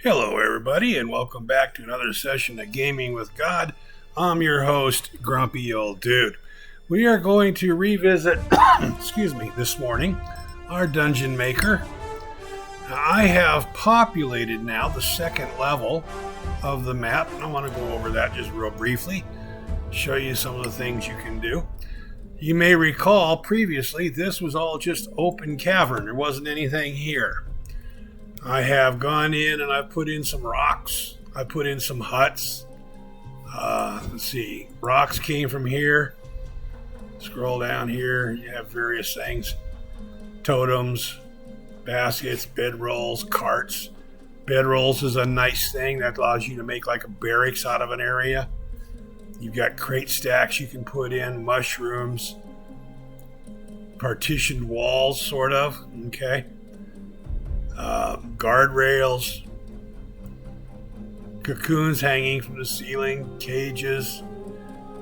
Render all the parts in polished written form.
Hello everybody and welcome back to another session of Gaming with God. I'm your host, Grumpy Old Dude. We are going to revisit, this morning, our Dungeon Maker. Now, I have populated now the second level of the map. I want to go over that just real briefly, show you some of the things you can do. You may recall previously this was all just open cavern. There wasn't anything here. I have gone in and I've put in some rocks. I put in some huts. Let's see. Rocks came from here. Scroll down here. You have various things. Totems, baskets, bedrolls, carts. Bedrolls is a nice thing that allows you to make like a barracks out of an area. You've got crate stacks you can put in, mushrooms, partitioned walls, sort of. Okay. Guardrails, cocoons hanging from the ceiling, cages.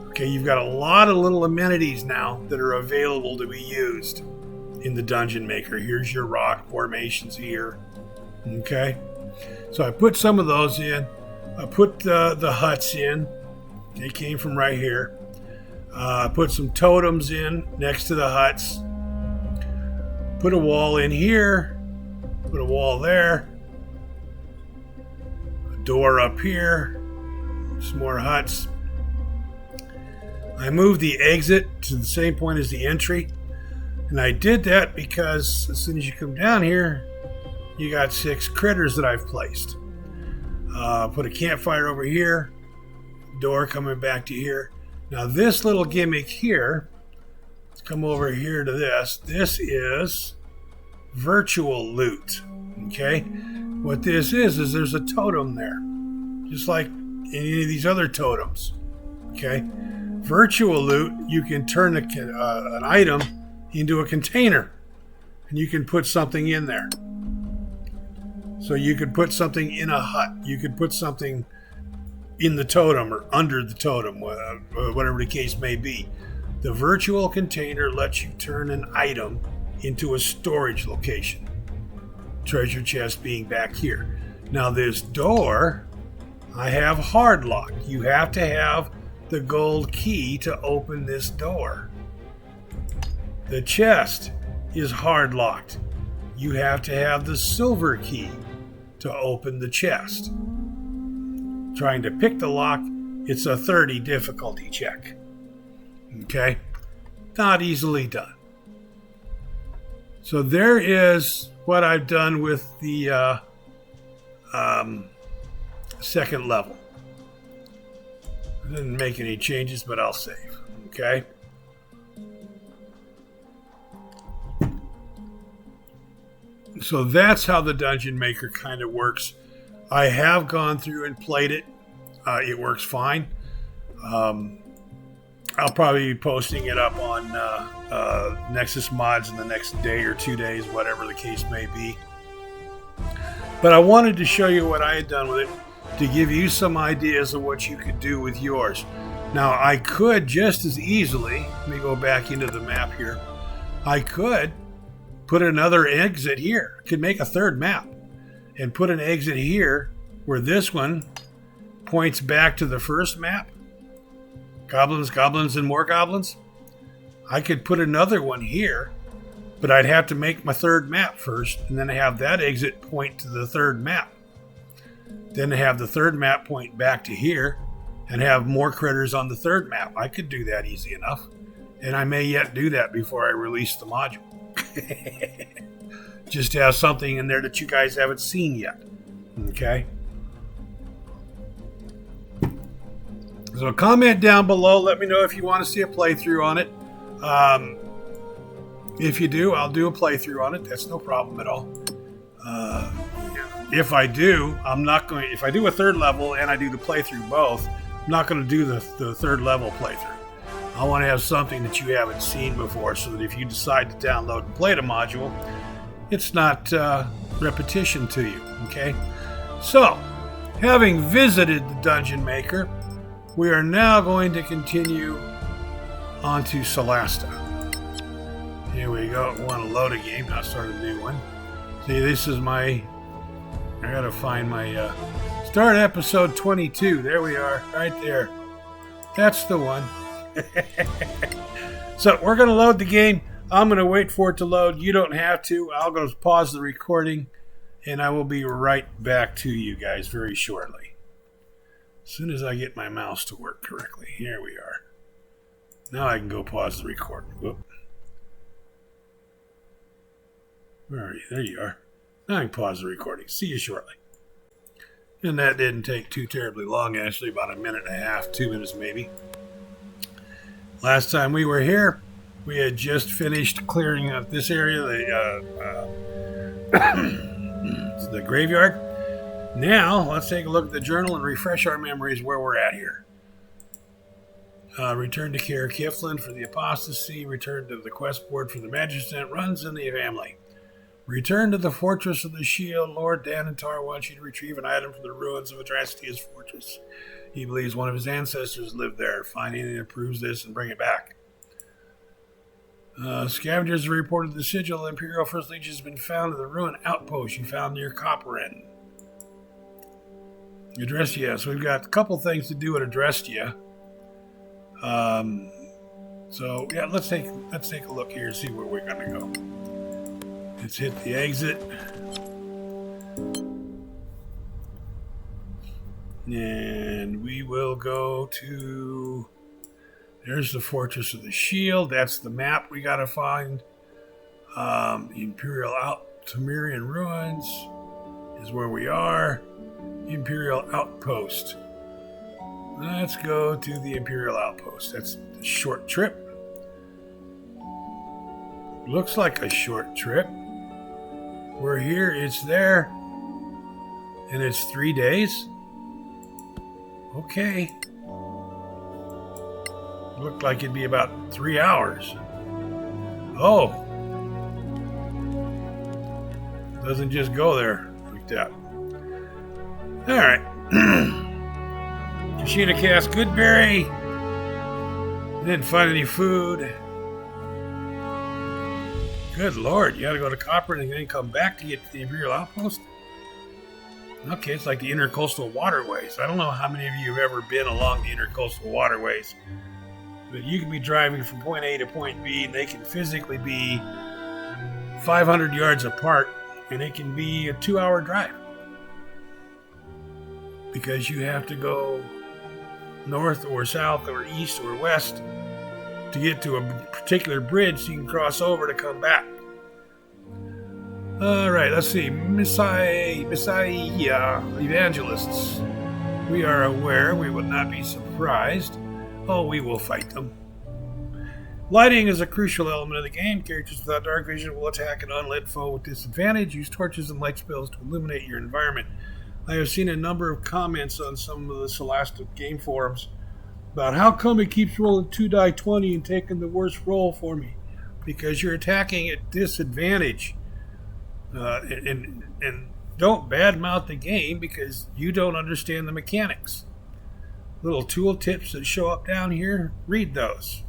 Okay, you've got a lot of little amenities now that are available to be used in the Dungeon Maker. Here's your rock formations here. Okay, so I put some of those in. I put the huts in. They came from right here. I put some totems in next to the huts. Put a wall in here. Put a wall there. A door up here. Some more huts. I moved the exit to the same point as the entry. And I did that because as soon as you come down here, you got 6 critters that I've placed. Put a campfire over here. Door coming back to here. Now this little gimmick here, let's come over here to this. This is virtual loot. Okay, what this is there's a totem there, just like any of these other totems. Okay, virtual loot, you can turn an item into a container, and you can put something in there. So you could put something in a hut. You could put something in the totem or under the totem, whatever the case may be. The virtual container lets you turn an item into a storage location. Treasure chest being back here. Now this door, I have hard locked. You have to have the gold key to open this door. The chest is hard locked. You have to have the silver key to open the chest. Trying to pick the lock, it's a 30 difficulty check. Okay? Not easily done. So there is what I've done with the second level. I didn't make any changes, but I'll save. Okay? So that's how the Dungeon Maker kind of works. I have gone through and played it. It works fine. I'll probably be posting it up on Nexus Mods in the next day or 2 days, whatever the case may be. But I wanted to show you what I had done with it to give you some ideas of what you could do with yours. Now, I could just as easily, let me go back into the map here. I could put another exit here. I could make a third map and put an exit here where this one points back to the first map. Goblins, goblins, and more goblins. I could put another one here, but I'd have to make my third map first, and then have that exit point to the third map. Then have the third map point back to here, and have more critters on the third map. I could do that easy enough, and I may yet do that before I release the module. Just to have something in there that you guys haven't seen yet. Okay? So comment down below. Let me know if you want to see a playthrough on it. If you do, I'll do a playthrough on it. That's no problem at all. If I do, I'm not going. If I do a third level and I do the playthrough both, I'm not going to do the third level playthrough. I want to have something that you haven't seen before, so that if you decide to download and play the module, it's not repetition to you. Okay. So, having visited the Dungeon Maker, we are now going to continue on to Solasta. Here we go. I want to load a game, not start a new one. See, this is my I gotta find my start episode 22. There we are, right there. That's the one. So we're gonna load the game. I'm gonna wait for it to load. You don't have to. I'll go pause the recording, and I will be right back to you guys very shortly. As soon as I get my mouse to work correctly. Here we are. Now I can go pause the recording. Whoop. Where are you? There you are. Now I can pause the recording. See you shortly. And that didn't take too terribly long, actually, about a minute and a half, 2 minutes maybe. Last time we were here, we had just finished clearing up this area, the graveyard. Now, let's take a look at the journal and refresh our memories where we're at here. Return to Care Kiflin for the apostasy. Return to the quest board for the Magister runs in the family. Return to the Fortress of the Shield. Lord Danantar wants you to retrieve an item from the ruins of Adrastia's fortress. He believes one of his ancestors lived there. Find anything that proves this and bring it back. Scavengers have reported the sigil of Imperial First Legion has been found in the ruin outpost you found near Copperin. Adrastia. So we've got a couple things to do at Adrastia. So yeah, let's take a look here and see where we're gonna go. Let's hit the exit. And we will go to... There's the Fortress of the Shield. That's the map we gotta find. Imperial Temerian Ruins is where we are. Imperial Outpost. Let's go to the Imperial Outpost. That's a short trip. Looks like a short trip. We're here, it's there, and it's 3 days. Okay. Looked like it'd be about 3 hours. Oh. Doesn't just go there like that. Alright. Kashina cast Goodberry. Didn't find any food. Good Lord, you gotta go to Copper and then come back to get to the Imperial Outpost? Okay, it's like the intercoastal waterways. I don't know how many of you have ever been along the intercoastal waterways, but you can be driving from point A to point B, and they can physically be 500 yards apart, and it can be a 2-hour drive. Because you have to go north or south or east or west to get to a particular bridge so you can cross over to come back. Alright, let's see. Messiah evangelists. We are aware, we would not be surprised. Oh, we will fight them. Lighting is a crucial element of the game. Characters without dark vision will attack an unlit foe with disadvantage. Use torches and light spells to illuminate your environment. I have seen a number of comments on some of the SOLASTA game forums about how come it keeps rolling 2 die 20 and taking the worst roll for me. Because you're attacking at disadvantage. And don't badmouth the game because you don't understand the mechanics. Little tool tips that show up down here, read those.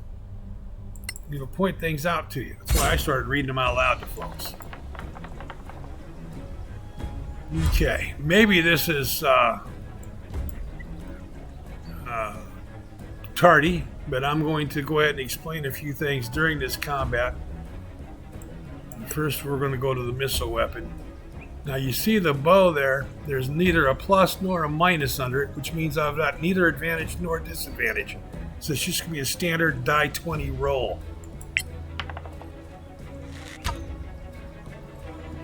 It'll point things out to you. That's why I started reading them out loud to folks. Okay, maybe this is tardy, but I'm going to go ahead and explain a few things during this combat. First, we're going to go to the missile weapon. Now, you see the bow there. There's neither a plus nor a minus under it, which means I've got neither advantage nor disadvantage. So it's just going to be a standard die 20 roll.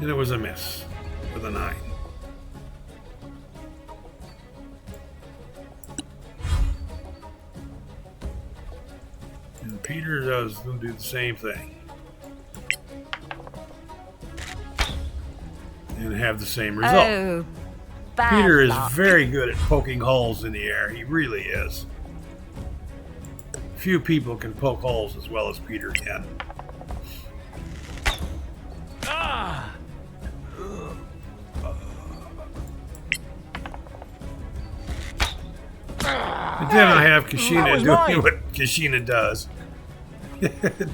And it was a miss with a 9. And Peter does do the same thing. And have the same result. Oh, Peter is luck. very good at poking holes in the air. He really is. Few people can poke holes as well as Peter can. And then I have Kashina doing what Kashina does.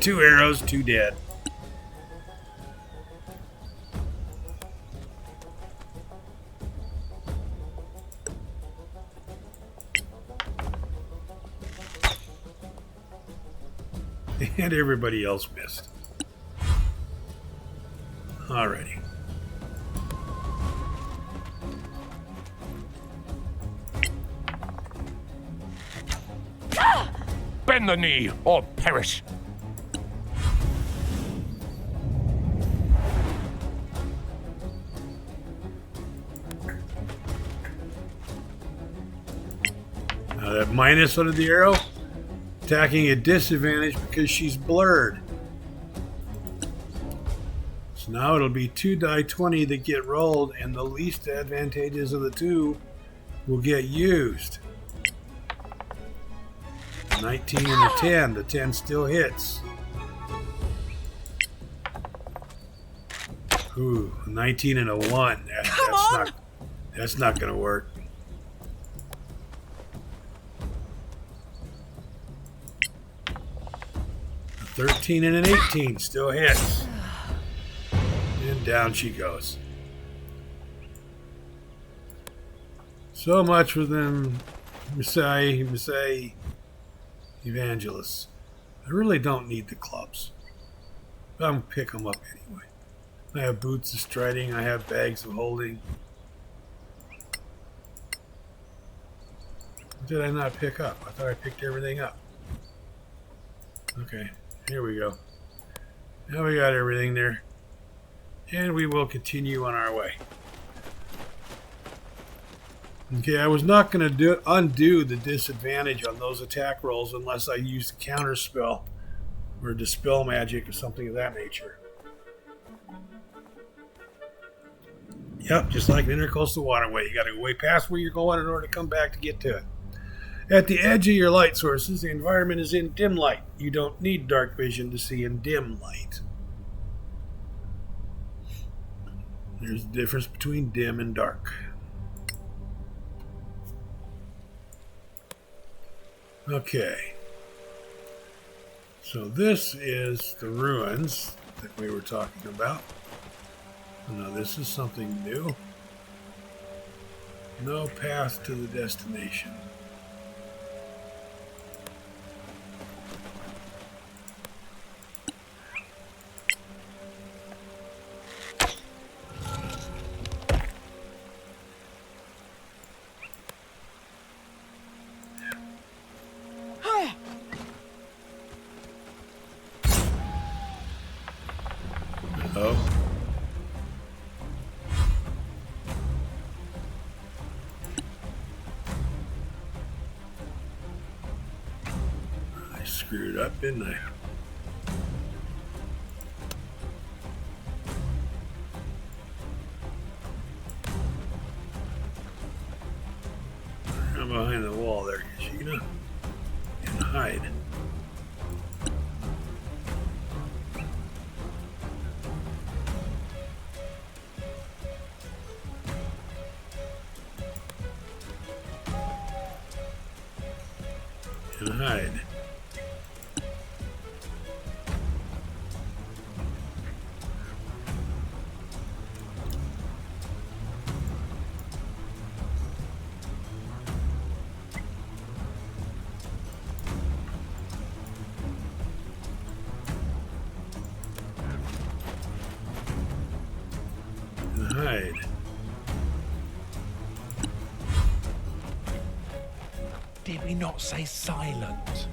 2 arrows, 2 dead. And everybody else missed. Alrighty. Bend the knee or perish. Now that minus under the arrow, attacking at disadvantage because she's blurred. So now it'll be 2 die 20 that get rolled, and the least advantageous of the two will get used. 19 and a 10. The 10 still hits. Ooh, 19 and a 1. That's not going to work. A 13 and an 18 still hits. And down she goes. So much for them Messiah evangelists. I really don't need the clubs. I'm going to pick them up anyway. I have boots of striding. I have bags of holding. What did I not pick up? I thought I picked everything up. Okay, here we go. Now we got everything there. And we will continue on our way. Okay, I was not going to undo the disadvantage on those attack rolls unless I used a counter spell or dispel magic or something of that nature. Yep, just like an intercoastal waterway. You got to go way past where you're going in order to come back to get to it. At the edge of your light sources, the environment is in dim light. You don't need dark vision to see in dim light. There's a difference between dim and dark. Okay. So this is the ruins that we were talking about. Now this is something new. No path to the destination. Oh. I screwed up, didn't I? I'm behind the wall there, Kashina. And hide. And hide. And hide. Did we not say silent?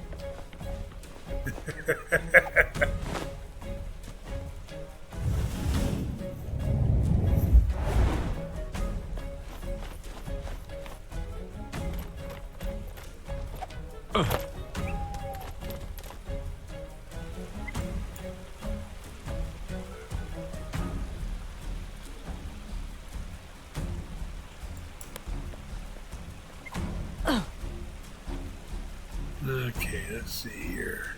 Okay, let's see here.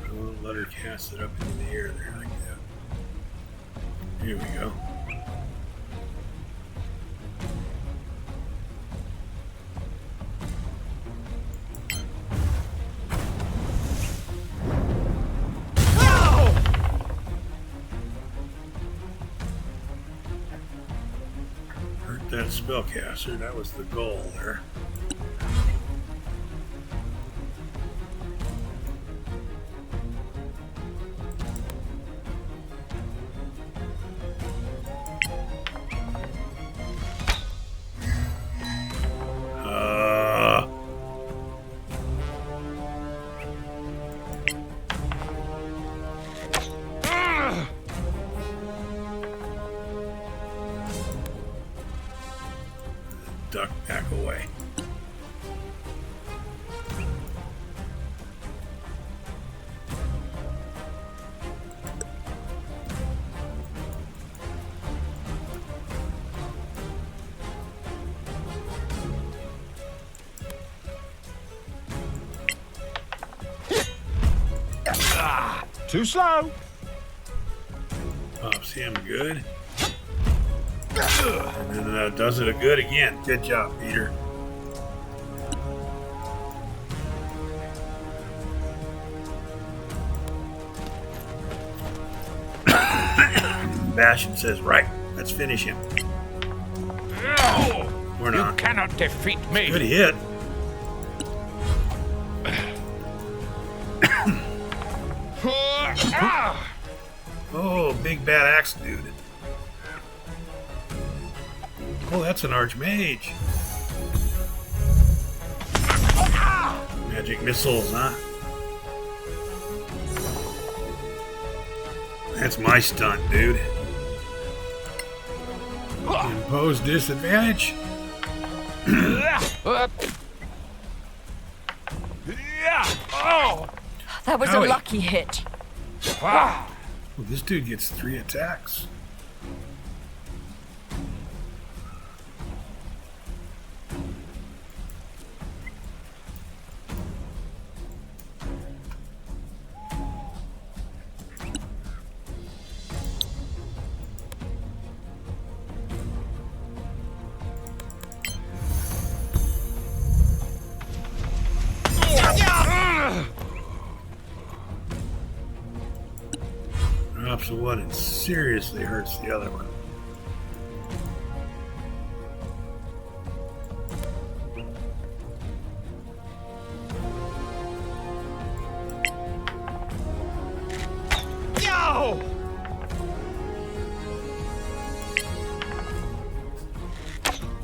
I won't let her cast it up into the air there like that. Here we go. advanced spellcaster. That was the goal there. Duck back away. Too slow. Pops him good. And then does it good again. Good job, Peter. Bastion says, right, let's finish him. We're not. You cannot defeat me. Good hit. Oh, big bad axe dude. Oh, that's an archmage. Magic missiles, huh? That's my stunt, dude. Impose disadvantage. That was Howie. a lucky hit. Well, this dude gets 3 attacks. Drops one and seriously hurts the other one.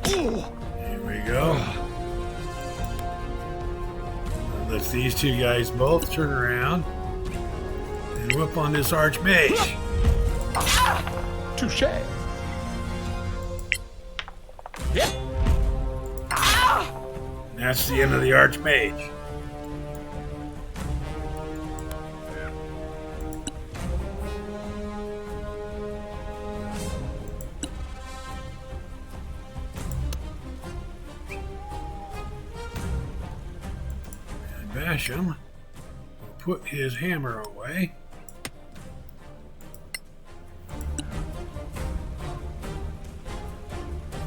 Here we go. Let's these two guys both turn around and whoop on this archmage. Touche. Yeah. And that's the end of the archmage. Bash him. Put his hammer away.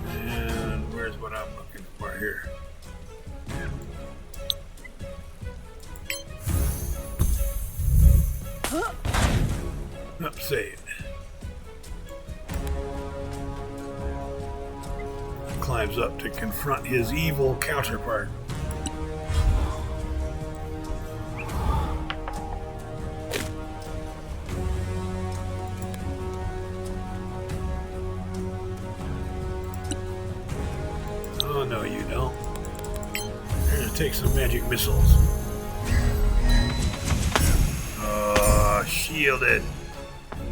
And where's what I'm looking for here? Up, save. Climbs up to confront his evil counterpart. Oh, no, you don't. You're gonna take some magic missiles. Oh, shielded.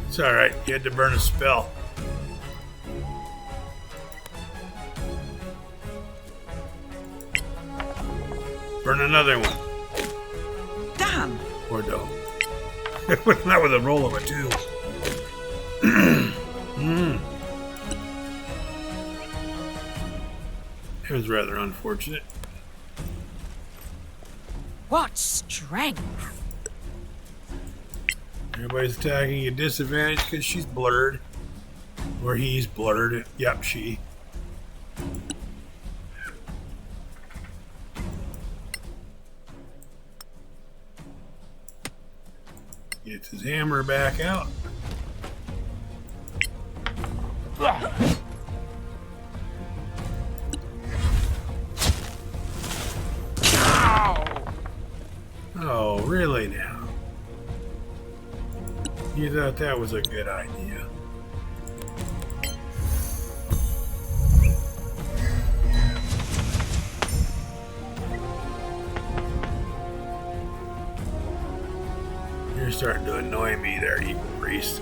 It's alright, you had to burn a spell. Burn another one. Damn! Or don't. Not with a roll of a 2. It was rather unfortunate. What strength! Everybody's attacking at disadvantage because she's blurred. Or he's blurred. Yep, she. Gets his hammer back out. really now? You thought that was a good idea. You're starting to annoy me there, evil priest.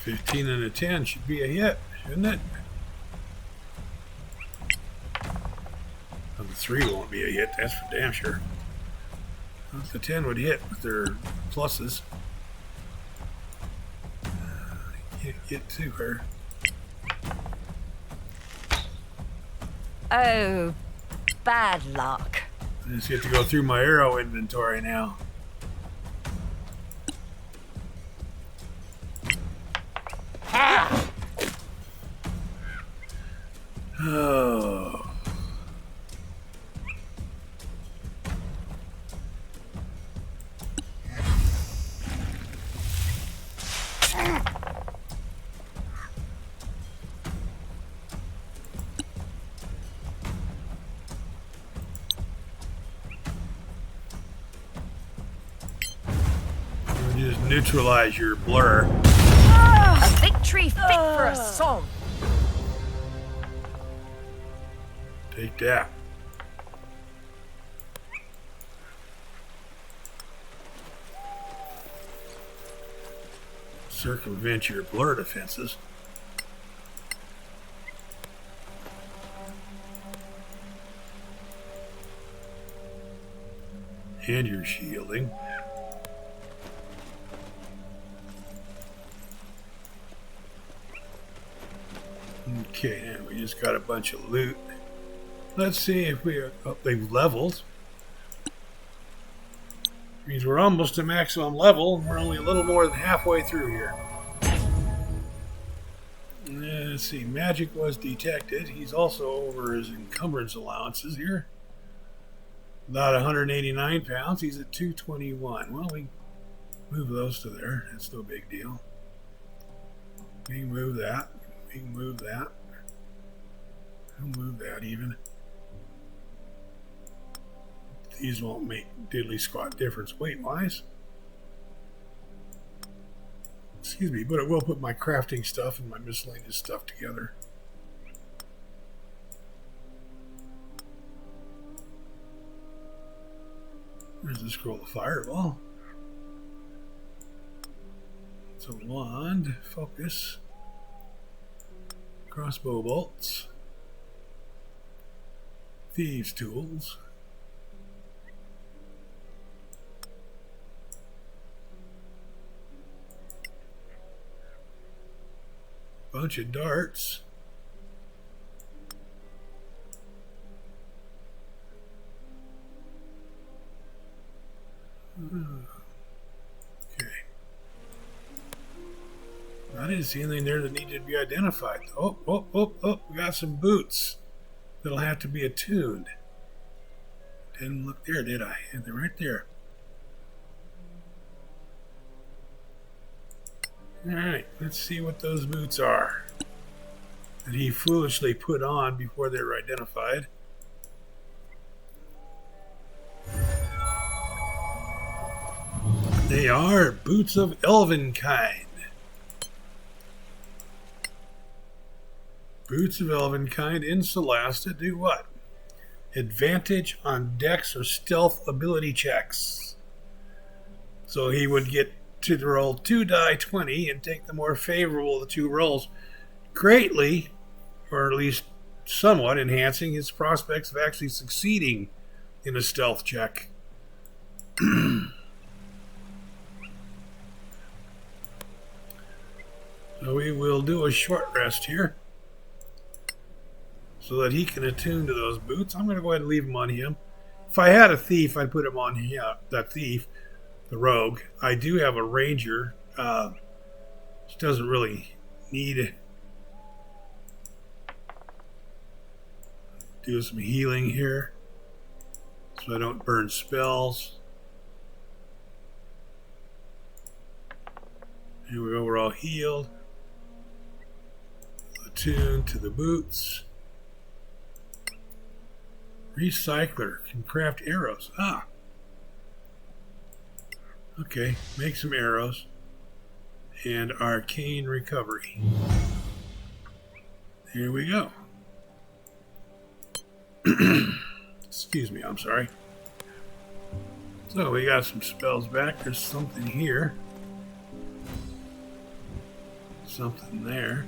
$15 and a 10 should be a hit, shouldn't it? Well, the 3 won't be a hit, that's for damn sure. Well, the 10 would hit with their pluses. Can't get to her. Oh, bad luck. I just get to go through my arrow inventory now. Oh. Just neutralize your blur. A victory fit for a song. Take that. Circumvent your blur defenses. And your shielding. Okay, now we just got a bunch of loot. Let's see if we are. Oh, they've leveled. Means we're almost to maximum level, and we're only a little more than halfway through here. Let's see. Magic was detected. He's also over his encumbrance allowances here. About 189 pounds. He's at 221. Well, we move those to there. That's no big deal. We can move that. We can move that. We'll move that even. These won't make diddly squat difference weight-wise. Excuse me, but it will put my crafting stuff and my miscellaneous stuff together. There's the scroll of fireball. It's a wand, focus, crossbow bolts, thieves' tools. Bunch of darts. Okay. I didn't see anything there that needed to be identified. Oh, we got some boots that'll have to be attuned. Didn't look there, did I? Yeah, they're right there. Alright, let's see what those boots are that he foolishly put on before they were identified. They are boots of elven kind. Boots of elven kind in Solasta do what? Advantage on dex or stealth ability checks. So he would get to roll 2 die 20 and take the more favorable of the two rolls, greatly, or at least somewhat, enhancing his prospects of actually succeeding in a stealth check. So we will do a short rest here so that he can attune to those boots. I'm going to go ahead and leave them on him. If I had a thief, I'd put him on him, that thief. The rogue. I do have a ranger, which doesn't really need do some healing here so I don't burn spells. Here we go, we're all healed. Attuned to the boots. Recycler can craft arrows. Ah. Okay, make some arrows. And arcane recovery. Here we go. Excuse me, I'm sorry. So we got some spells back. There's something here. Something there.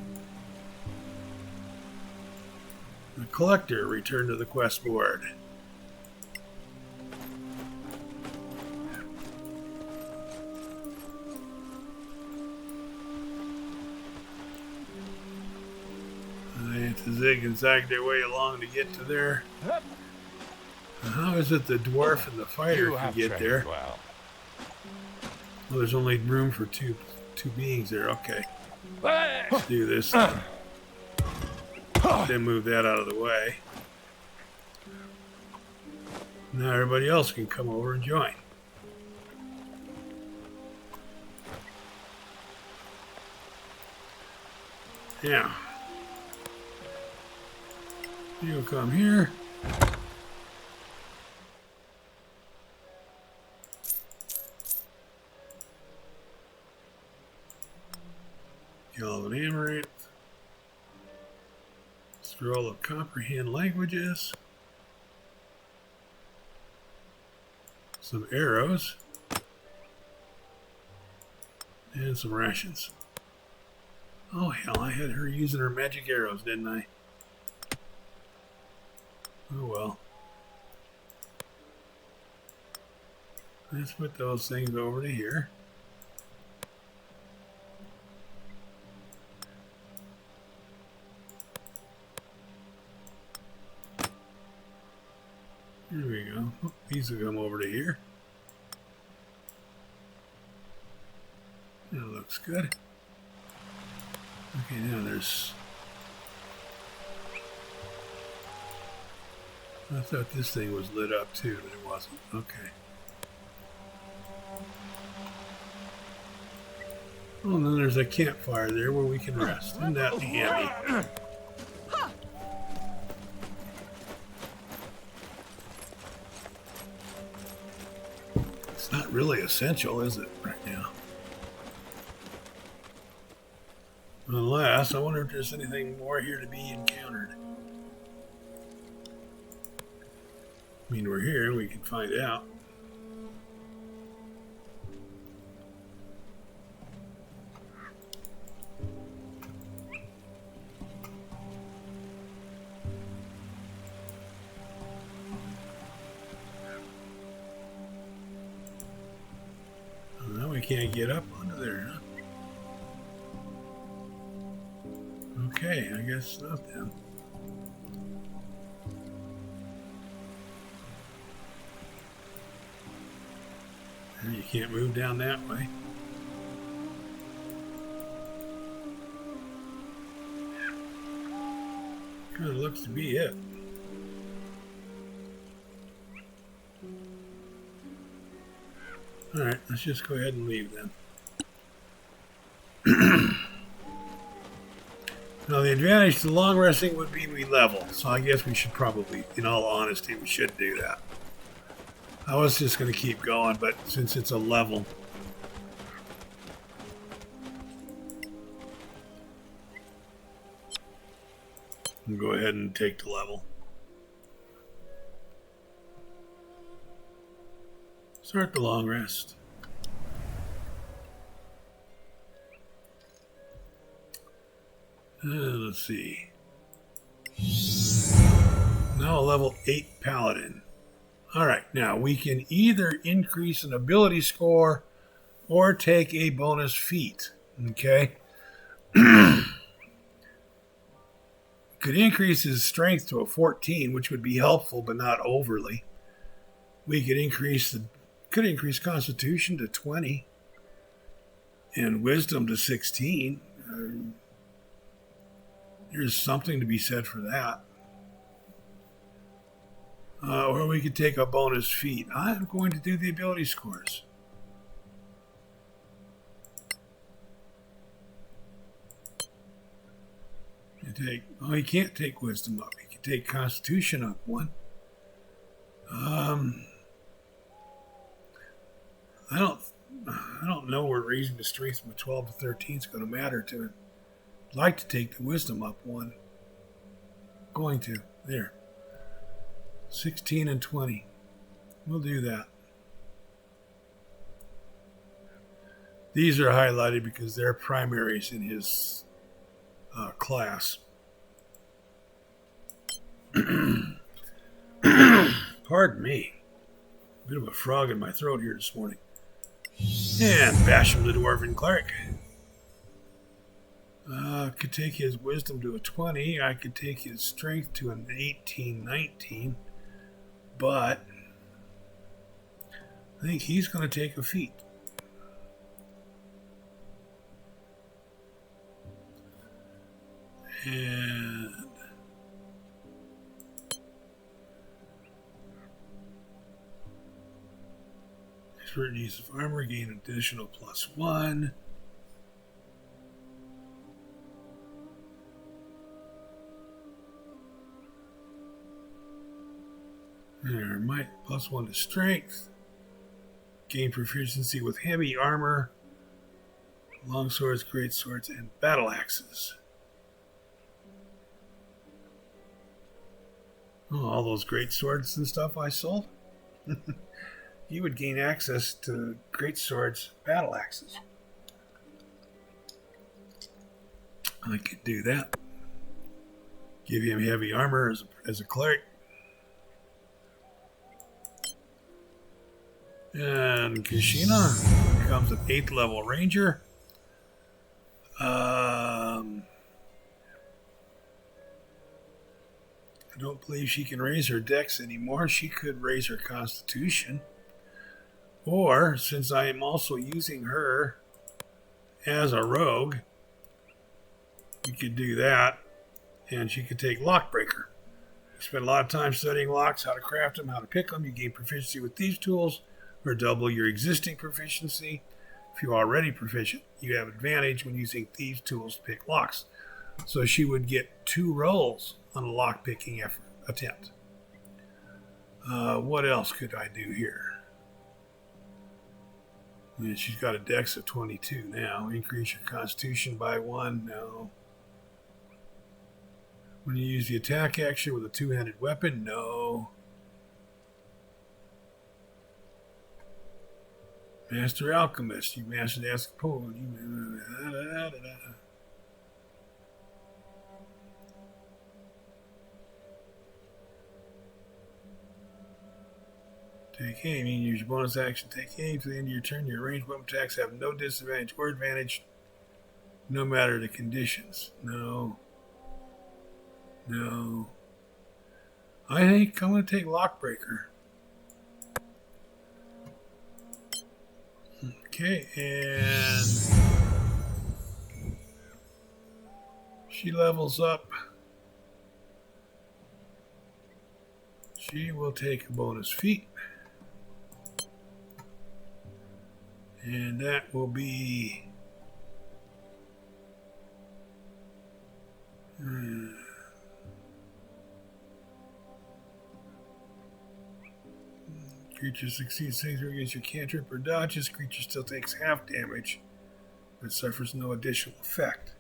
The collector returned to the quest board. They have to zig and zag their way along to get to there. How is it the dwarf and the fighter can get there? Well. Well, there's only room for two beings there. Okay. Let's do this. Then move that out of the way. Now everybody else can come over and join. Yeah. You'll come here. Galvan Amaranth. Scroll of Comprehend Languages. Some arrows. And some rations. Oh hell, I had her using her magic arrows, didn't I? Oh well. Let's put those things over to here. Here we go. Oh, these will come over to here. That looks good. Okay, now there's... I thought this thing was lit up too, but it wasn't. Okay. Oh, and then there's a campfire there where we can rest. Isn't that handy? It's not really essential, is it, right now? Unless, I wonder if there's anything more here to be encountered. I mean, we're here, we can find out. Well, we can't get up onto there, huh? Okay, I guess not then. You can't move down that way. Kind of looks to be it. Alright, let's just go ahead and leave then. Now the advantage to long resting would be we level, so I guess we should probably, in all honesty, we should do that. I was just going to keep going, but since it's a level... I'll go ahead and take the level. Start the long rest. Let's see. Now a level 8 paladin. Alright, now we can either increase an ability score or take a bonus feat. Okay? Could increase his strength to a 14, which would be helpful, but not overly. We could increase constitution to 20 and wisdom to 16. There's something to be said for that. Or we could take a bonus feat. I'm going to do the ability scores. You can't take wisdom up. You can take constitution up one. I don't know where raising the strength from a 12 to 13 is going to matter to it. I'd like to take the wisdom up one. Going to. There. 16 and 20. We'll do that. These are highlighted because they're primaries in his class. Pardon me. Bit of a frog in my throat here this morning. And Basham the Dwarven Cleric. Could take his wisdom to a 20. I could take his strength to an 18, 19. But I think he's going to take a feat. And expert use of armor, gain additional +1. There, might +1 to strength. Gain proficiency with heavy armor, long swords, great swords, and battle axes. Oh, all those great swords and stuff I sold? You would gain access to great swords, battle axes. I could do that. Give him heavy armor as a cleric. And Kashina becomes an 8th level ranger. I don't believe she can raise her dex anymore. She could raise her constitution. Or, since I am also using her as a rogue, we could do that. And she could take Lockbreaker. You spend a lot of time studying locks, how to craft them, how to pick them. You gain proficiency with these tools, or double your existing proficiency. If you're already proficient, you have advantage when using these tools to pick locks. So she would get 2 rolls on a lock picking attempt. What else could I do here? And she's got a dex of 22 now. Increase your constitution by 1. No. When you use the attack action with a 2-handed weapon, no. Master Alchemist, you mastered the Escapole. Take aim. You use your bonus action. Take aim to the end of your turn. Your ranged weapon attacks have no disadvantage or advantage, no matter the conditions. No. No. I think I'm going to take Lockbreaker. Okay, and she levels up. She will take a bonus feat. And that will be creature succeeds saving against your cantrip or dodges. Creature still takes half damage, but suffers no additional effect.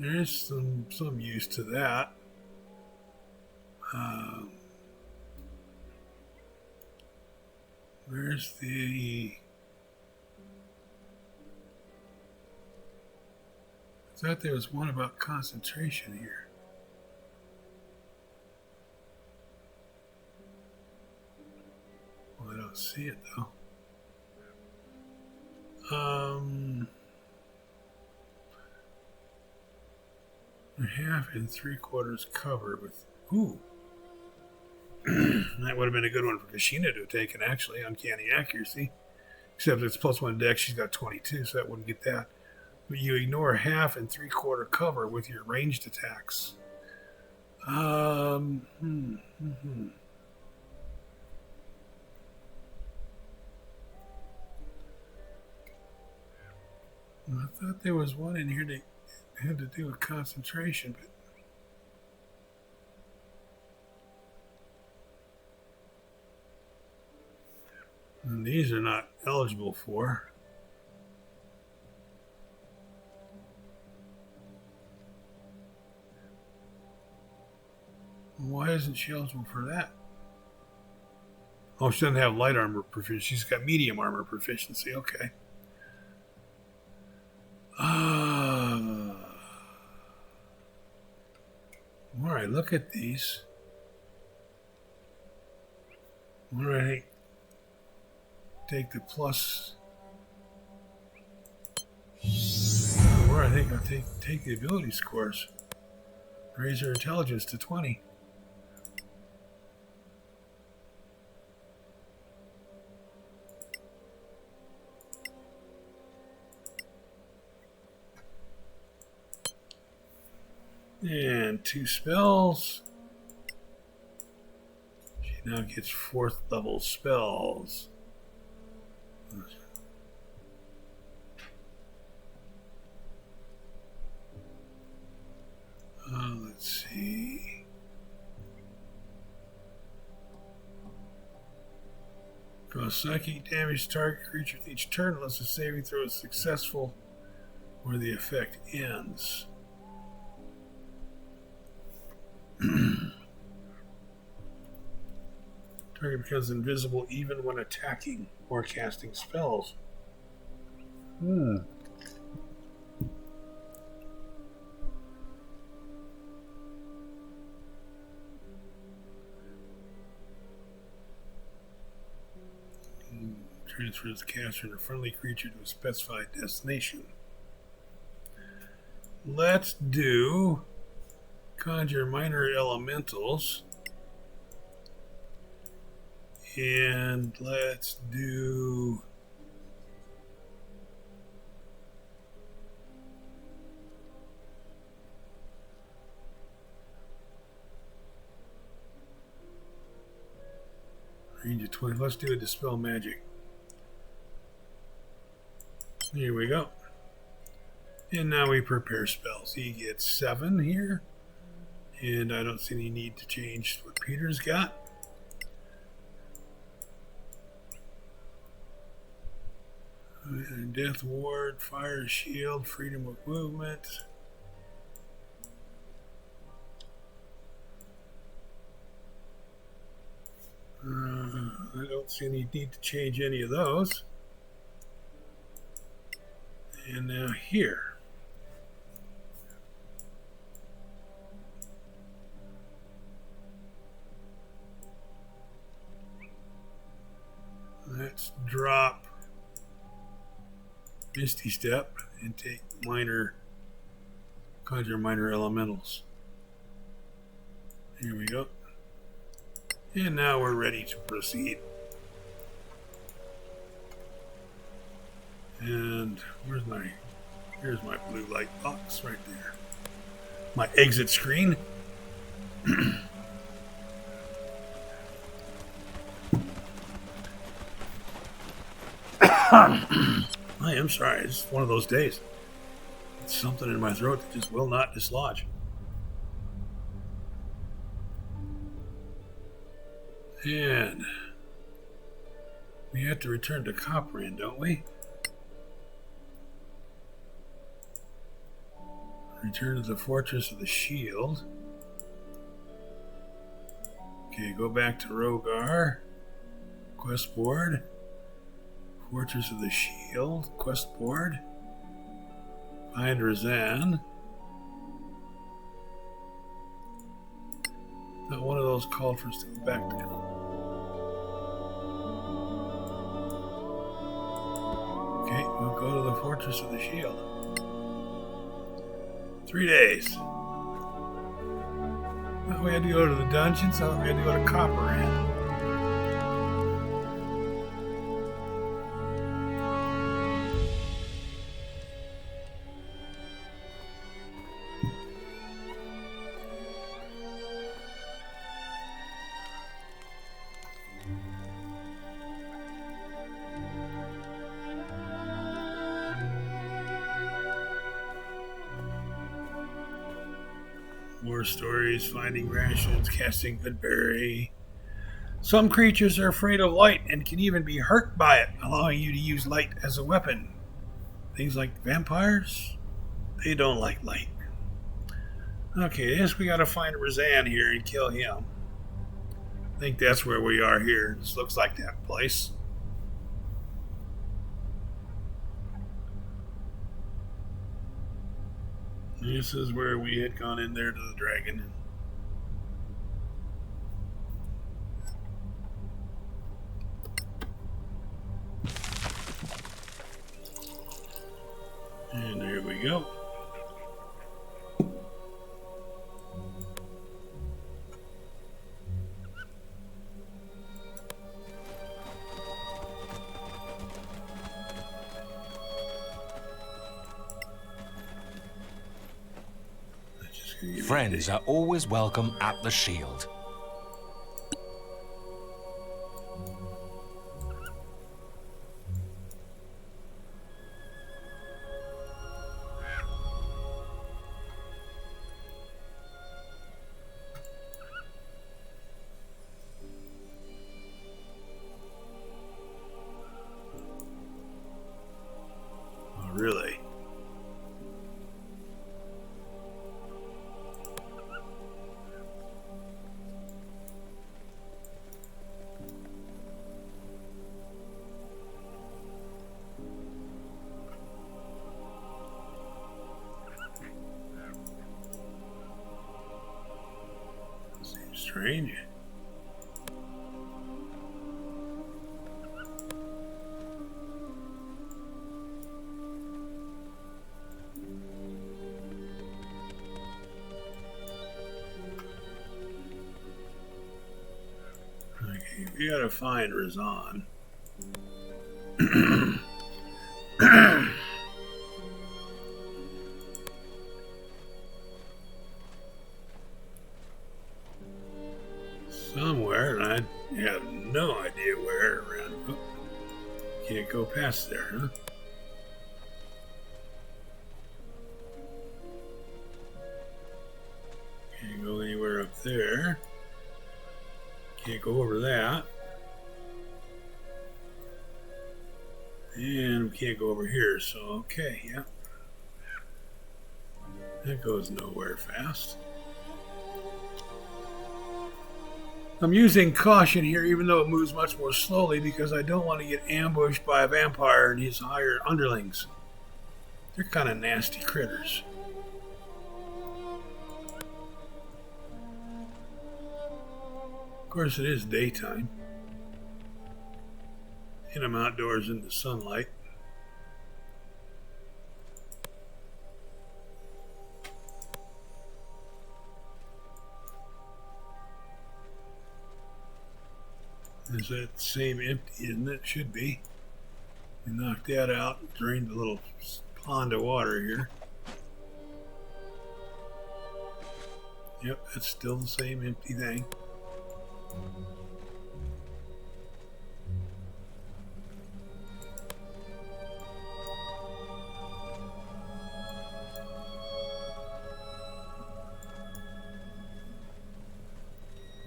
There's some use to that. Where's the... I thought there was one about concentration here. Well, I don't see it though. Half and 3/4 cover with... Ooh. That would have been a good one for Kashina to have taken, actually. Uncanny accuracy. Except it's +1 dex, she's got 22, so that wouldn't get that. But you ignore half and 3/4 cover with your ranged attacks. I thought there was one in here that had to do with concentration, but and these are not eligible for. Why isn't she eligible for that? Oh, she doesn't have light armor proficiency. She's got medium armor proficiency. Okay. All right, look at these. All right. Take the plus. Or I think I'll take the ability scores. Raise her intelligence to 20. And 2 spells. She now gets 4th level spells. Let's see. Cause psychic damage to target creature with each turn unless the saving throw is successful or the effect ends. Target becomes invisible even when attacking or casting spells. Transfers the caster and a friendly creature to a specified destination. Let's do conjure minor elementals. And let's do range of 20. Let's do a dispel magic. Here we go. And now we prepare spells. He gets 7 here. And I don't see any need to change what Peter's got. Death Ward, Fire Shield, Freedom of Movement. I don't see any need to change any of those. And now here. Let's drop Misty Step and take conjure minor elementals. Here we go. And now we're ready to proceed. And here's my blue light box right there. My exit screen. I am sorry, it's one of those days. It's something in my throat that just will not dislodge. And we have to return to Copran, don't we? Return to the Fortress of the Shield. Okay, go back to Rogar. Quest board. Fortress of the Shield. Quest board. Find Razan. Not one of those called for us to go back to. Okay, we'll go to the Fortress of the Shield. 3 days. Thought we had to go to the dungeons. Thought we had to go to Copperhead. War stories, finding rations, casting good berry. Some creatures are afraid of light and can even be hurt by it, allowing you to use light as a weapon. Things like vampires, they don't like light. Okay, I guess we gotta find Razan here and kill him. I think that's where we are here. This looks like that place. This is where we had gone in there to the dragon. And there we go. Friends are always welcome at the shield. Oh, really? Strange. Okay, we gotta find Razan. Somewhere, and I have no idea where around. Oh, can't go past there, huh? Can't go anywhere up there. Can't go over that. And we can't go over here, so okay, yeah. That goes nowhere fast. I'm using caution here, even though it moves much more slowly, because I don't want to get ambushed by a vampire and his higher underlings. They're kind of nasty critters. Of course, it is daytime, and I'm outdoors in the sunlight. Is that same empty, isn't it? Should be. We knocked that out, drained a little pond of water here. Yep, that's still the same empty thing.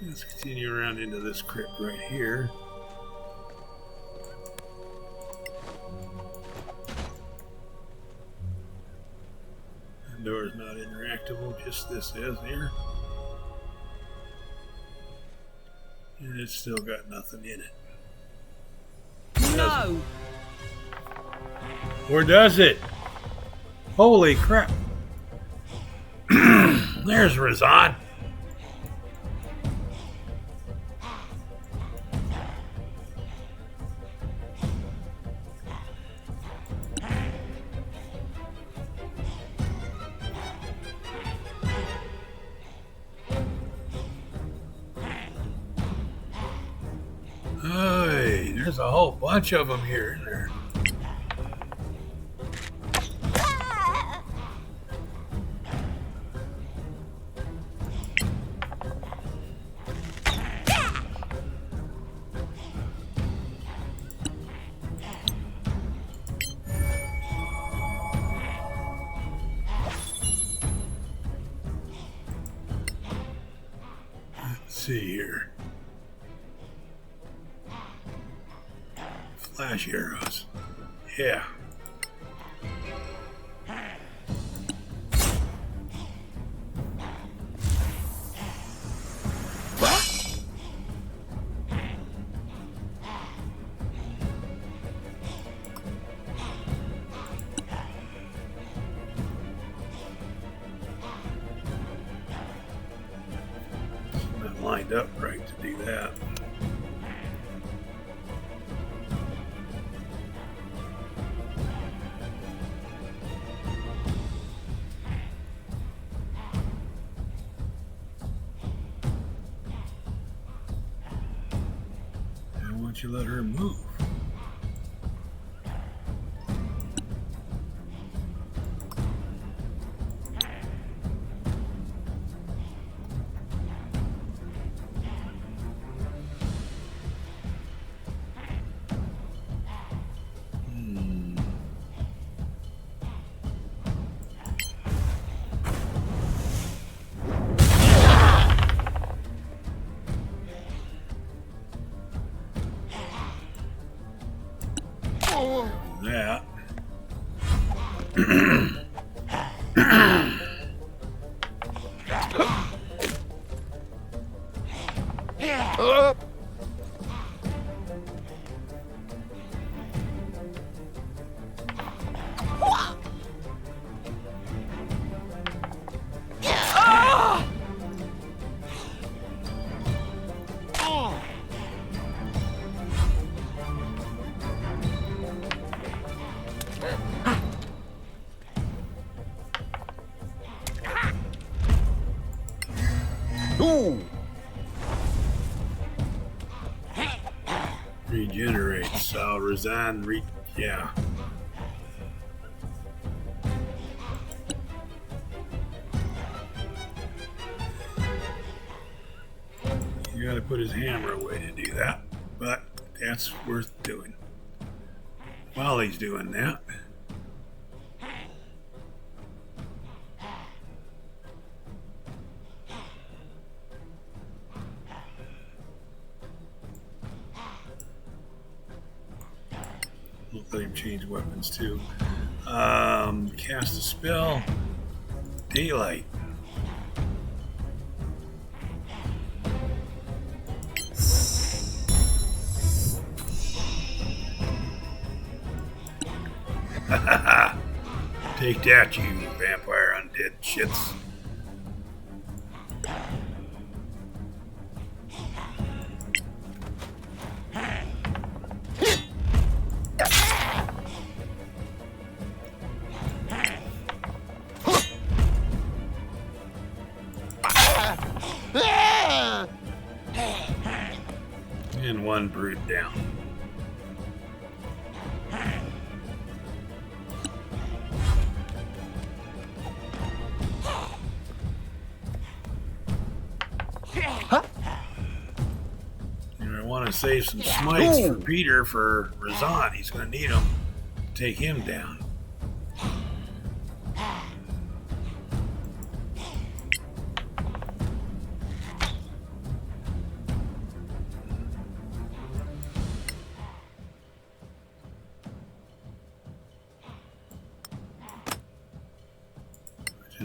Let's continue around into this crypt right here. The door is not interactable, just this is here. And it's still got nothing in it. No! Or does it? Holy crap. There's Razan. Hey, there's a whole bunch of them here, isn't there? see here. Flash arrows. Yeah. Lined up right to do that. Why won't you let her move? That. Regenerates. So Razan yeah. You gotta put his hammer away to do that, but that's worth doing. While he's doing that, let him change weapons too. Cast a spell. Daylight. Take that, you vampire undead shits. And one brood down. And I want to save some smites for Peter for Razan. He's going to need them to take him down.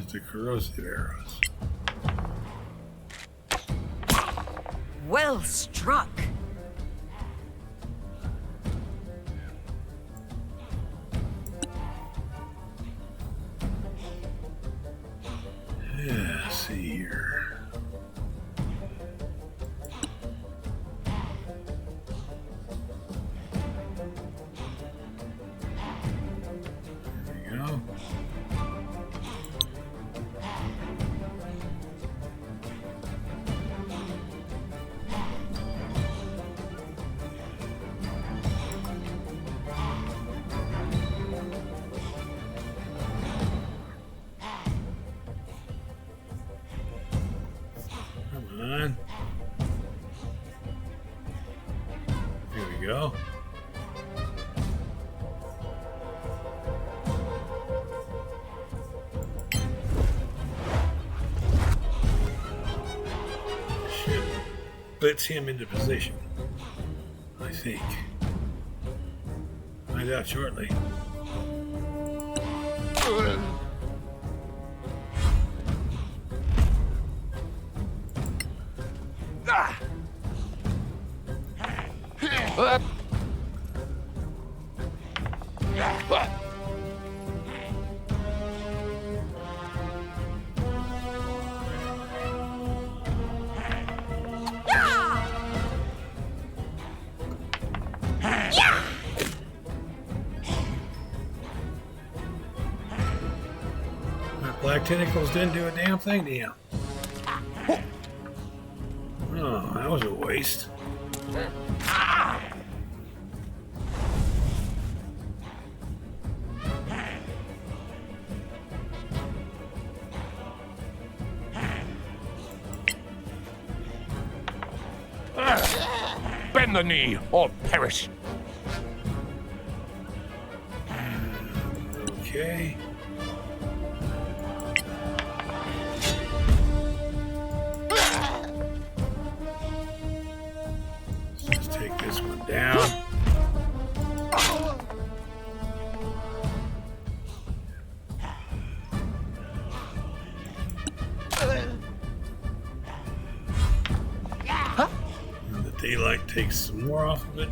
The corrosive arrows. Well struck. Yeah, see here. There we go. splits him into position. I think. Find out shortly. Black tentacles didn't do a damn thing to him. Oh, that was a waste. Bend the knee or perish. Okay. Let's take this one down. And the daylight takes some more off of it.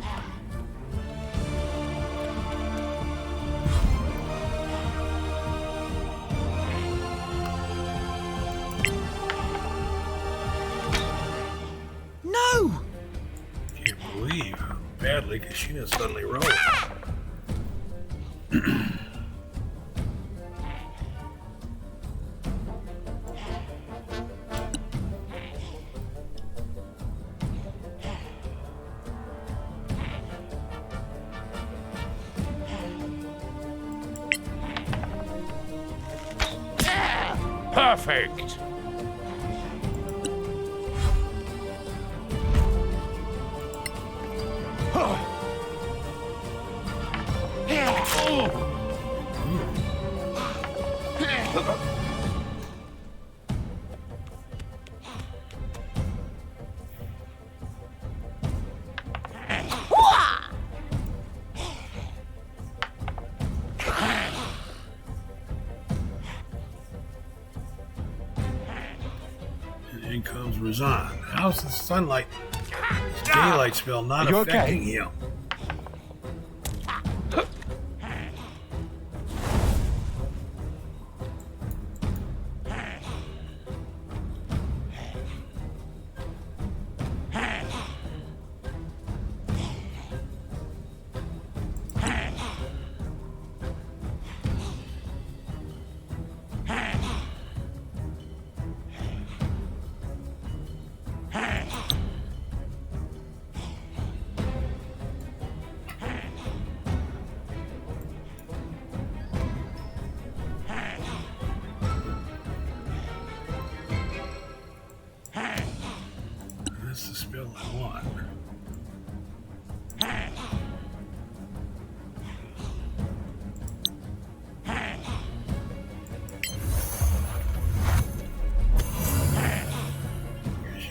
No! Can't believe how badly Kashina suddenly rolled. Perfect. And in comes Razan. How's the sunlight, this daylight spell not You affecting okay? him? That's the spell I want.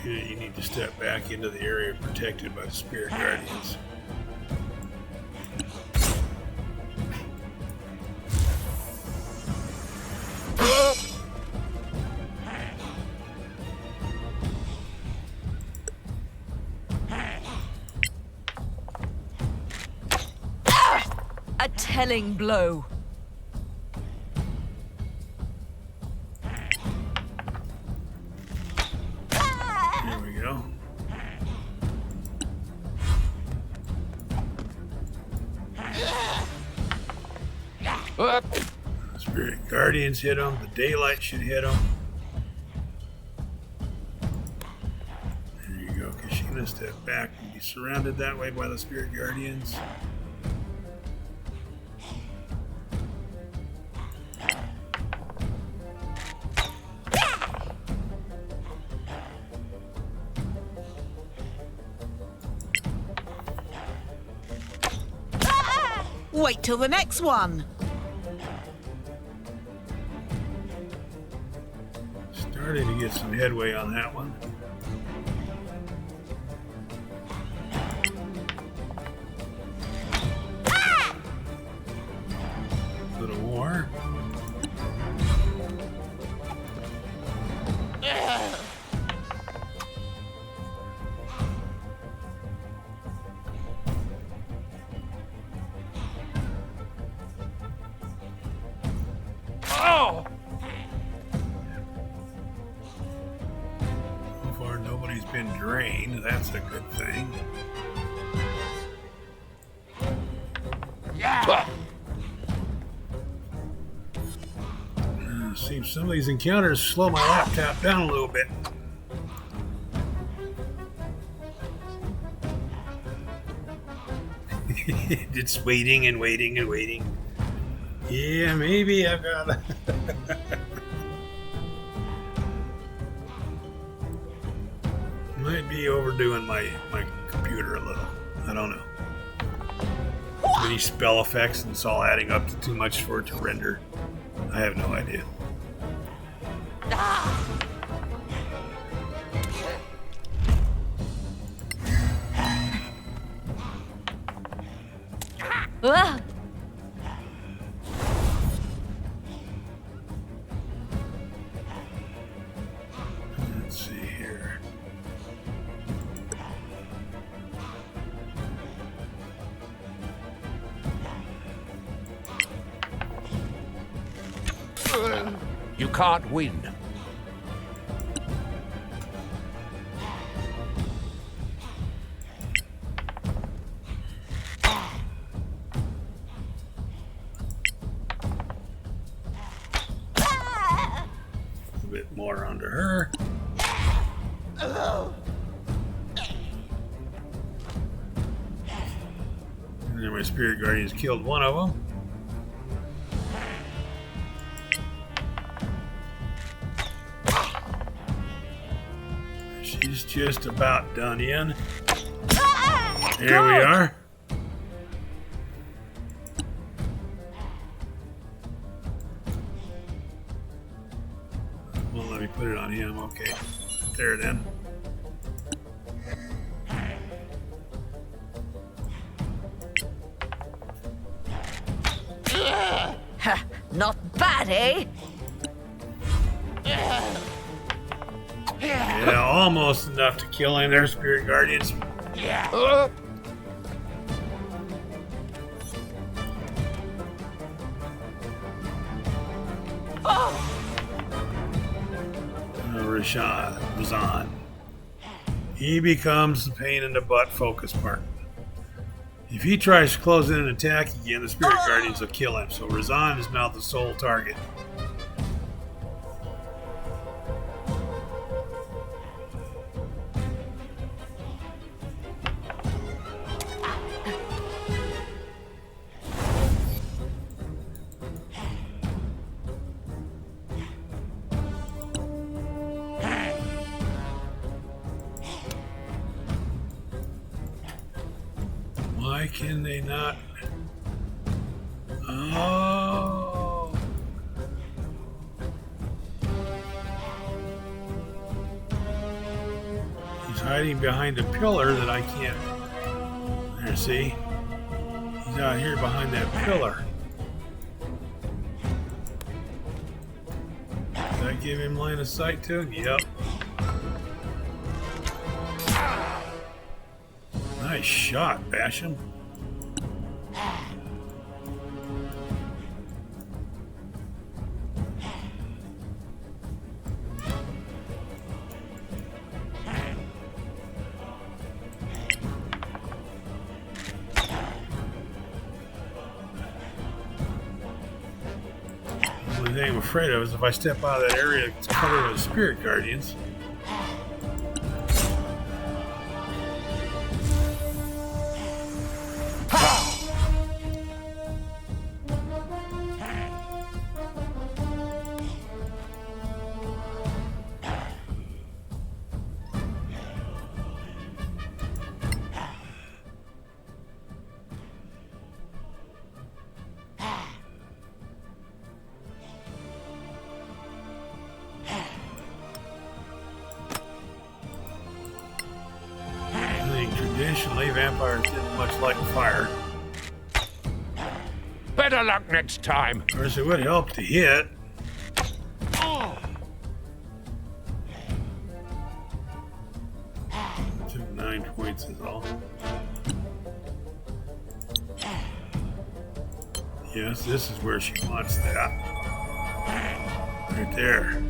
You need to step back into the area protected by the spirit guardians. A telling blow. There we go. Spirit guardians hit him. The daylight should hit him. There you go. Kashina, step back and be surrounded that way by the spirit guardians. Wait till the next one. Starting to get some headway on that one. drained. That's a good thing. Yeah. Seems some of these encounters slow my laptop down a little bit. It's waiting and waiting and waiting. Yeah, maybe I've got might be overdoing my computer a little. I don't know. Too many spell effects and it's all adding up to too much for it to render. I have no idea. Ah! Let's see here. You can't win. A bit more onto her. And then my spirit guardians killed one of them. She's just about done in. There we are. Well, let me put it on him. Okay. There then. Ha, not bad, eh? Yeah, almost enough to kill him there, spirit guardians. Yeah. Razan. He becomes the pain in the butt focus part. If he tries to close in and attack again, the spirit guardians will kill him. So Razan is now the sole target. Why can they not? Oh. He's hiding behind a pillar that I can't. There, see? He's out here behind that pillar. Did I give him line of sight to him? Yep. Nice shot, Basham. The only thing I'm afraid of is if I step out of that area, it's covered with spirit guardians. Traditionally, vampires didn't much like fire. Better luck next time. Of course, it would help to hit. Took 9 points is all. Yes, this is where she wants that. Right there.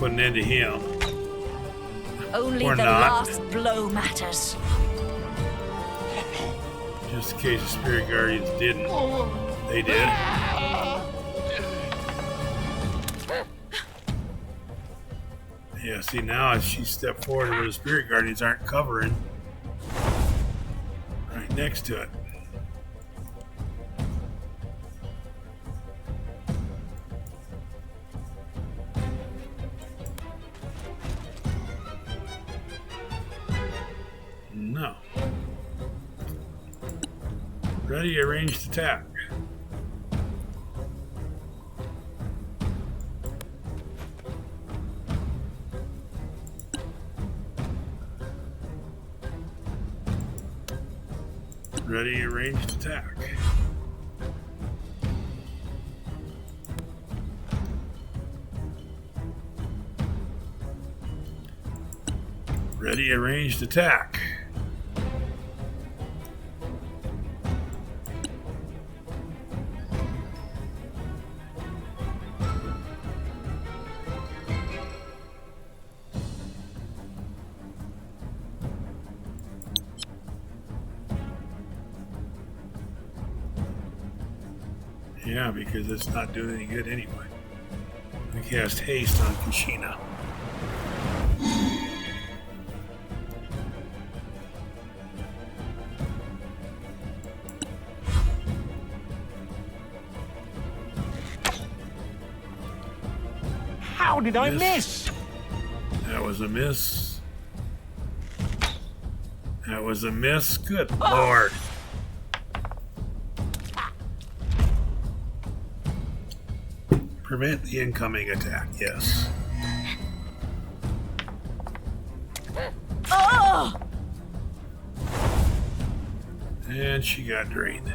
put an end to him. Only Or the not. last blow matters. Just in case the spirit guardians didn't. They did. Yeah, see now as she stepped forward where the spirit guardians aren't covering. Right next to it. No. Ready, arranged attack. Ready, arranged attack. Ready, arranged attack. Yeah, because it's not doing any good anyway. I cast haste on Kushina. How did I miss? That was a miss. That was a miss. Good Lord. Prevent the incoming attack, yes. Oh! And she got drained.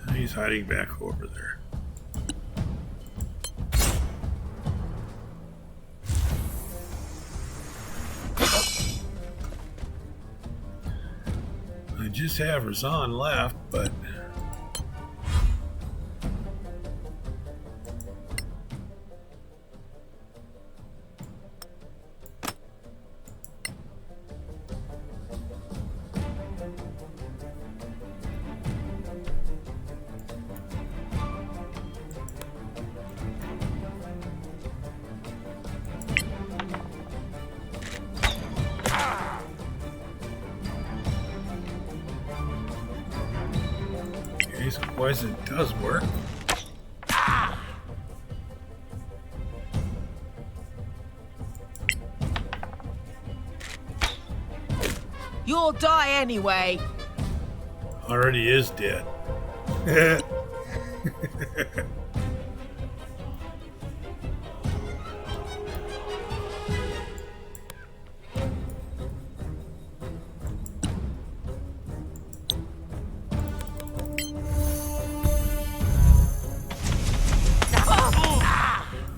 And he's hiding back over there. I just have Razan left, but so poison does work. You'll die anyway. Already is dead.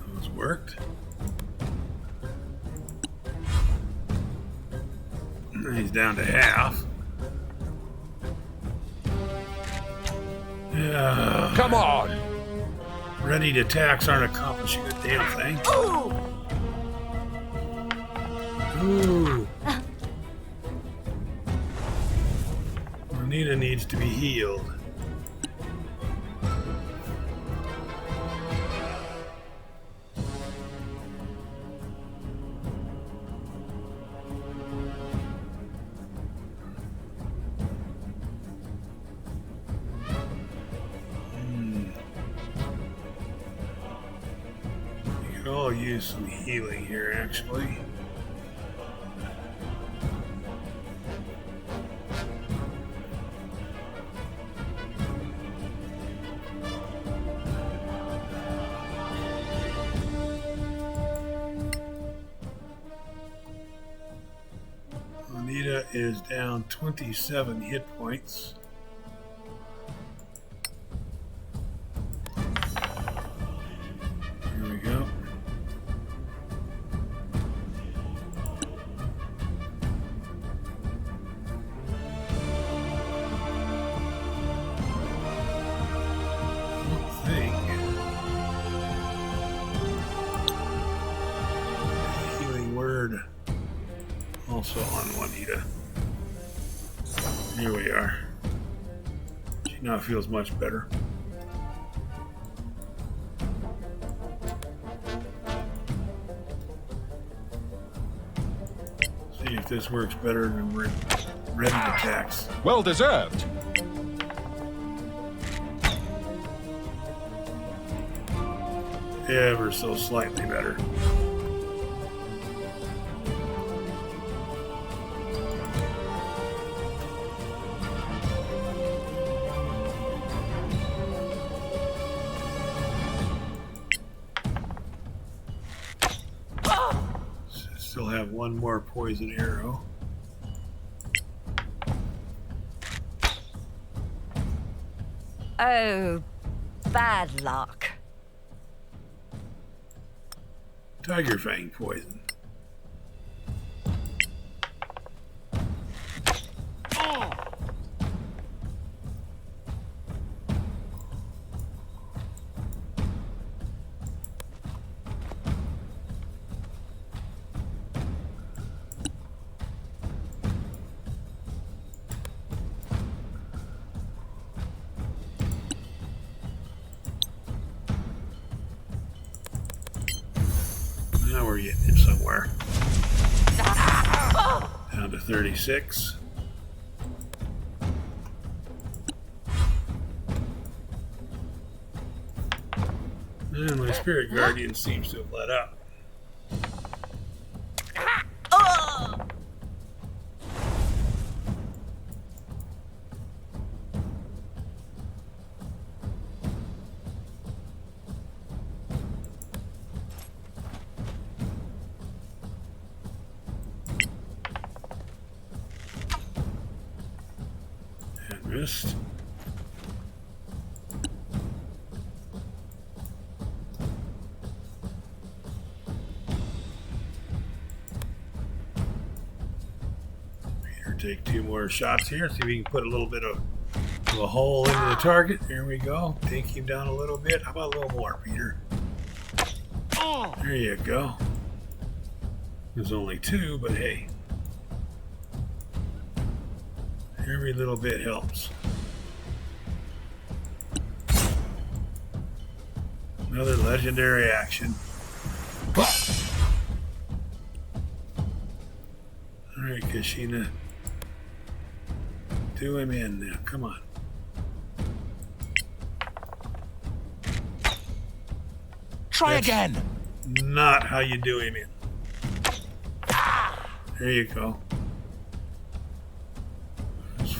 Those worked. He's down to half. Come on! Ready to attacks aren't accomplishing a damn thing. Ooh. Anita needs to be healed. We could all use some healing here, actually. Anita is down 27 hit points. Here we go. I don't think. also on Juanita. Here we are. She now feels much better. See if this works better than we're ready to tax. Well deserved. Ever so slightly better. Still have one more poison arrow. Oh, bad luck. Tiger Fang poison. Now we're getting him somewhere. Down to 36. And my spirit guardian seems to have let up. Missed. Peter, take 2 more shots here. See if we can put a little bit of a hole into the target. There we go. Take him down a little bit. How about a little more, Peter? There you go. There's only 2, but hey. Every little bit helps. Another legendary action. Alright, Kashina. Do him in now. Come on. Try That's again. Not how you do him in. There you go.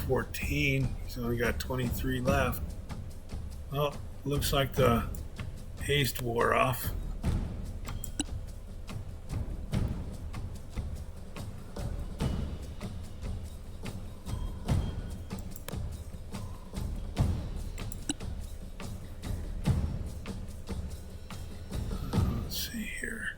14. He's only got 23 left. Well, looks like the haste wore off. Let's see here.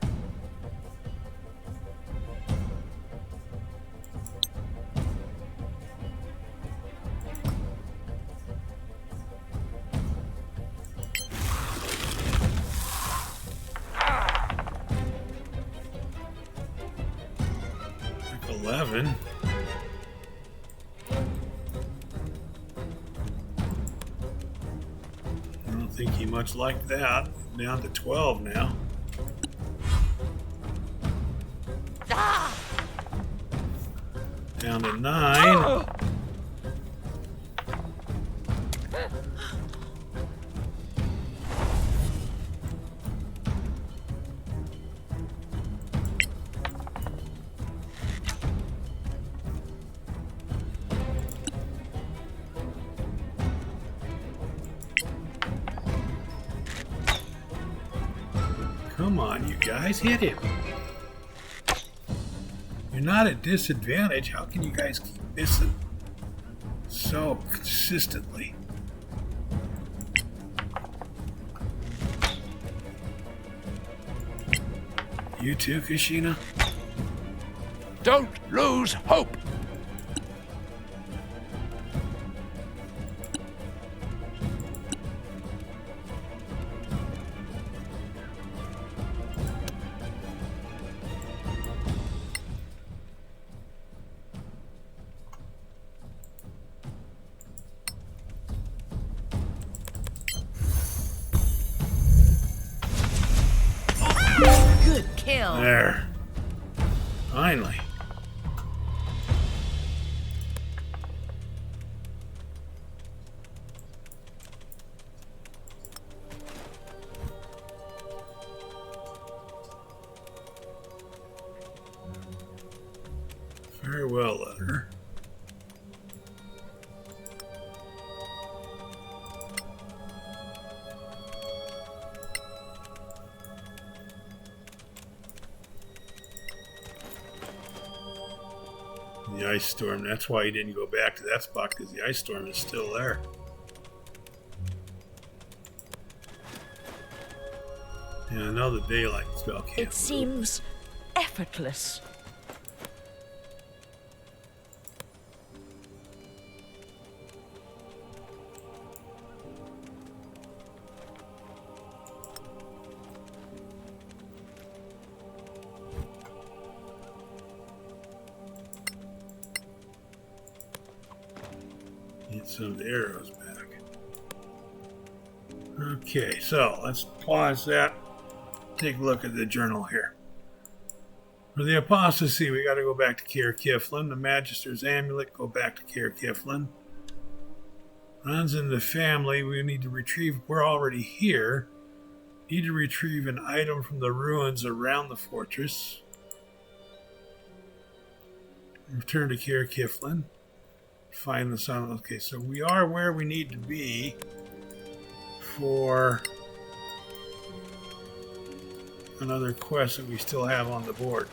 Like 11. I don't think he much liked that. Down to 12 now. Down to 9. Come on, you guys, hit him. You're not at disadvantage. How can you guys keep missing so consistently? You too, Kashina? Don't lose hope. kill. There. Finally. Farewell letter. The ice storm. That's why he didn't go back to that spot, because the ice storm is still there. Yeah, I know the daylight spell can't It move. seems effortless. Get some of the arrows back. Okay, so let's pause that. Take a look at the journal here. For the apostasy, we got to go back to Caer Kiflin. The Magister's amulet, go back to Caer Kiflin. Runs in the family, we need to retrieve. We're already here. Need to retrieve an item from the ruins around the fortress. Return to Caer Kiflin. Find the sun. Okay, so we are where we need to be for another quest that we still have on the board.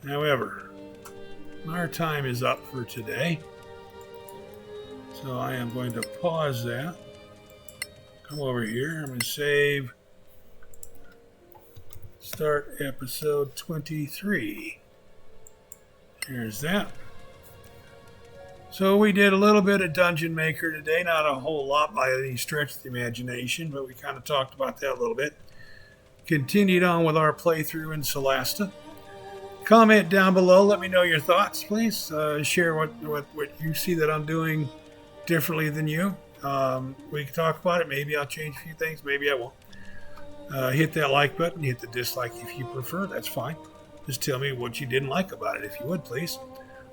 However, our time is up for today, so I am going to pause that. Come over here. I'm going to save. Start episode 23. Here's that. So we did a little bit of Dungeon Maker today, not a whole lot by any stretch of the imagination, but we kind of talked about that a little bit. Continued on with our playthrough in Solasta. Comment down below, let me know your thoughts, please. Share what you see that I'm doing differently than you. We can talk about it. Maybe I'll change a few things, maybe I won't. Hit that like button, hit the dislike if you prefer, that's fine. Just tell me what you didn't like about it, if you would, please.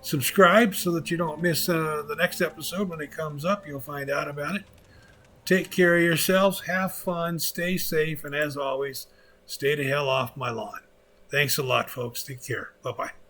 Subscribe so that you don't miss the next episode. When it comes up, you'll find out about it. Take care of yourselves, have fun, stay safe, and as always, stay the hell off my lawn. Thanks a lot, folks. Take care. Bye-bye.